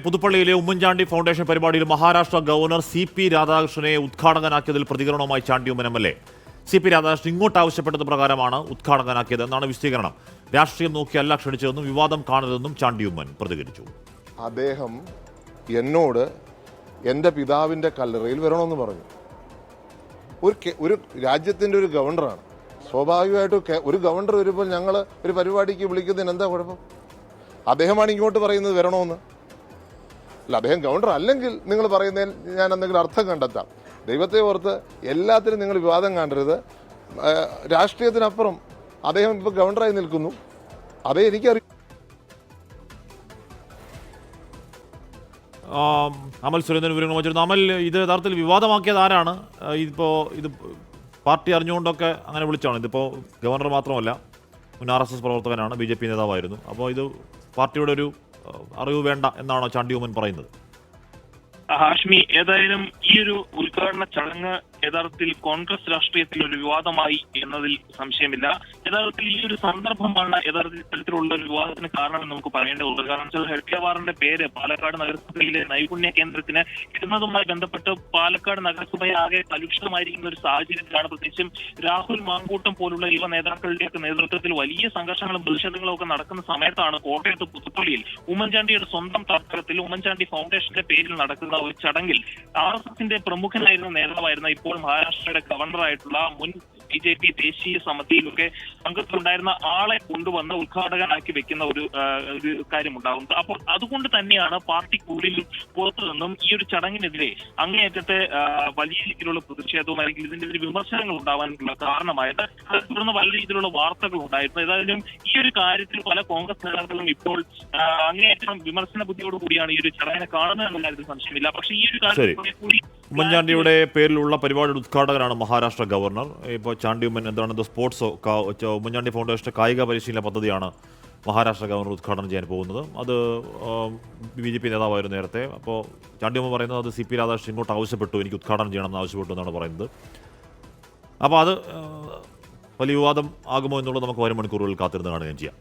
പുതുപ്പള്ളിയിലെ Oommen Chandy foundation പരിപാടിയിൽ Maharashtra governor CP രാധാകൃഷ്ണനെ ഉദ്ഘാടകനാക്കിയതിൽ പ്രതികരണവുമായി Chandy Oommen MLA. CP Radhakrishnan ഇങ്ങോട്ട് ആവശ്യപ്പെട്ടത് പ്രകാരമാണ് ഉദ്ഘാടകനാക്കിയത് എന്നാണ് വിശദീകരണം. രാഷ്ട്രീയം നോക്കിയല്ല ക്ഷണിച്ചതെന്നും വിവാദം കാണരുതെന്നും ചാണ്ടി ഉമ്മൻ പ്രതികരിച്ചു. അദ്ദേഹം എന്നോട് എൻ്റെ പിതാവിൻ്റെ കല്ലറയിൽ വരണമെന്ന് പറഞ്ഞു. ഒരു രാജ്യത്തിൻ്റെ ഒരു ഗവർണറാണ്. സ്വാഭാവികമായിട്ടും ഒരു ഗവർണർ വരുമ്പോൾ ഞങ്ങൾ ഒരു പരിപാടിക്ക് വിളിക്കുന്നതിന് എന്താ കുഴപ്പം? അദ്ദേഹമാണ് ഇങ്ങോട്ട് പറയുന്നത് വരണമെന്ന്. അല്ല, അദ്ദേഹം ഗവർണർ അല്ലെങ്കിൽ നിങ്ങൾ പറയുന്നതിൽ ഞാൻ എന്തെങ്കിലും അർത്ഥം കണ്ടെത്താം. ദൈവത്തെ ഓർത്ത് എല്ലാത്തിനും നിങ്ങൾ വിവാദം കാണരുത്. രാഷ്ട്രീയത്തിനപ്പുറം അദ്ദേഹം ഇപ്പോൾ ഗവർണറായി നിൽക്കുന്നു. അതേ എനിക്കറിയാം. അമൽ സുരേന്ദ്രൻ വിവരങ്ങൾ വച്ചിരുന്നു. അമൽ, ഇത് യഥാർത്ഥത്തിൽ വിവാദമാക്കിയത് ആരാണ്? ഇത് പാർട്ടി അറിഞ്ഞുകൊണ്ടൊക്കെ അങ്ങനെ വിളിച്ചാണ്. ഇതിപ്പോൾ ഗവർണർ മാത്രമല്ല, മുൻ RSS പ്രവർത്തകനാണ്, BJP നേതാവായിരുന്നു. അപ്പോൾ ഇത് പാർട്ടിയുടെ ഒരു അറിവ് വേണ്ട എന്നാണോ ചാണ്ടി ഉമ്മൻ പറയുന്നത്? ഹാഷ്മി, ഏതായാലും ഈ ഒരു ഉദ്ഘാടന ചടങ്ങ് യഥാർത്ഥത്തിൽ കോൺഗ്രസ് രാഷ്ട്രീയത്തിൽ ഒരു വിവാദമായി എന്നതിൽ സംശയമില്ല. യഥാർത്ഥത്തിൽ ഈ ഒരു സന്ദർഭമാണ് യഥാർത്ഥത്തിൽ ഇത്തരത്തിലുള്ള ഒരു വിവാദത്തിന് കാരണമെന്ന് നമുക്ക് പറയേണ്ടതുണ്ട്. കാരണം വെച്ചാൽ ഹെഡ്ഗേവാറിന്റെ പേര് പാലക്കാട് നഗരസഭയിലെ നൈപുണ്യ കേന്ദ്രത്തിന് ഇടുന്നതുമായി ബന്ധപ്പെട്ട് പാലക്കാട് നഗരസഭയെ ആകെ കലുഷിതമായിരിക്കുന്ന ഒരു സാഹചര്യത്തിലാണ് പ്രത്യേകിച്ചും രാഹുൽ മാങ്കൂട്ടം പോലുള്ള യുവ നേതാക്കളുടെയൊക്കെ നേതൃത്വത്തിൽ വലിയ സംഘർഷങ്ങളും പ്രതിഷേധങ്ങളും ഒക്കെ നടക്കുന്ന സമയത്താണ് കോട്ടയത്ത് പുതുപ്പള്ളിയിൽ ഉമ്മൻചാണ്ടിയുടെ സ്വന്തം തർക്കത്തിൽ ഉമ്മൻചാണ്ടി ഫൗണ്ടേഷന്റെ പേരിൽ നടക്കുന്ന ഒരു ചടങ്ങിൽ RSSന്റെ പ്രമുഖനായിരുന്ന നേതാവായിരുന്ന ഇപ്പോൾ മഹാരാഷ്ട്രയുടെ ഗവർണറായിട്ടുള്ള മുൻ BJP ദേശീയ സമിതിയിലൊക്കെ അംഗത്തിലുണ്ടായിരുന്ന ആളെ കൊണ്ടുവന്ന് ഉദ്ഘാടകനാക്കി വെക്കുന്ന ഒരു കാര്യമുണ്ടാകുന്നത്. അപ്പോൾ അതുകൊണ്ട് തന്നെയാണ് പാർട്ടിക്കുള്ളിലും പുറത്തു നിന്നും ഈ ഒരു ചടങ്ങിനെതിരെ അങ്ങേയറ്റത്തെ വലിയ രീതിയിലുള്ള പ്രതിഷേധവും അല്ലെങ്കിൽ ഇതിന്റെ ഒരു വിമർശനങ്ങൾ ഉണ്ടാവാനുള്ള കാരണമായത്. അത് തുടർന്ന് വലിയ രീതിയിലുള്ള വാർത്തകൾ ഉണ്ടായിരുന്നു. ഏതായാലും ഈ ഒരു കാര്യത്തിൽ പല കോൺഗ്രസ് നേതാക്കളും ഇപ്പോൾ അങ്ങേയറ്റം വിമർശന ബുദ്ധിയോട് കൂടിയാണ് ഈ ഒരു ചടങ്ങിനെ കാണുന്നത് എന്ന കാര്യത്തിൽ സംശയമില്ല. പക്ഷേ ഈ ഒരു കാര്യത്തിൽ കൂടി ഉമ്മൻചാണ്ടിയുടെ പേരിലുള്ള പരിപാടിയുടെ ഉദ്ഘാടകനാണ് മഹാരാഷ്ട്ര ഗവർണർ. ഇപ്പോൾ ചാണ്ടി ഉമ്മൻ എന്താണ് സ്പോർട്സ് ഉമ്മൻചാണ്ടി ഫൗണ്ടേഷന്റെ കായിക പരിശീലന പദ്ധതിയാണ് മഹാരാഷ്ട്ര ഗവർണർ ഉദ്ഘാടനം ചെയ്യാൻ പോകുന്നത്. അത് BJP നേതാവായിരുന്നു നേരത്തെ. അപ്പോൾ ചാണ്ടി ഉമ്മൻ പറയുന്നത് അത് CP രാധാകൃഷ്ണൻ ഇങ്ങോട്ട് ആവശ്യപ്പെട്ടു, എനിക്ക് ഉദ്ഘാടനം ചെയ്യണമെന്ന് ആവശ്യപ്പെട്ടു എന്നാണ് പറയുന്നത്. അപ്പോൾ അത് വലിയ വിവാദം ആകുമോ എന്നുള്ളത് നമുക്ക് വരും മണിക്കൂറുകളിൽ കാത്തിരുന്ന് കാണുകയും ചെയ്യാം.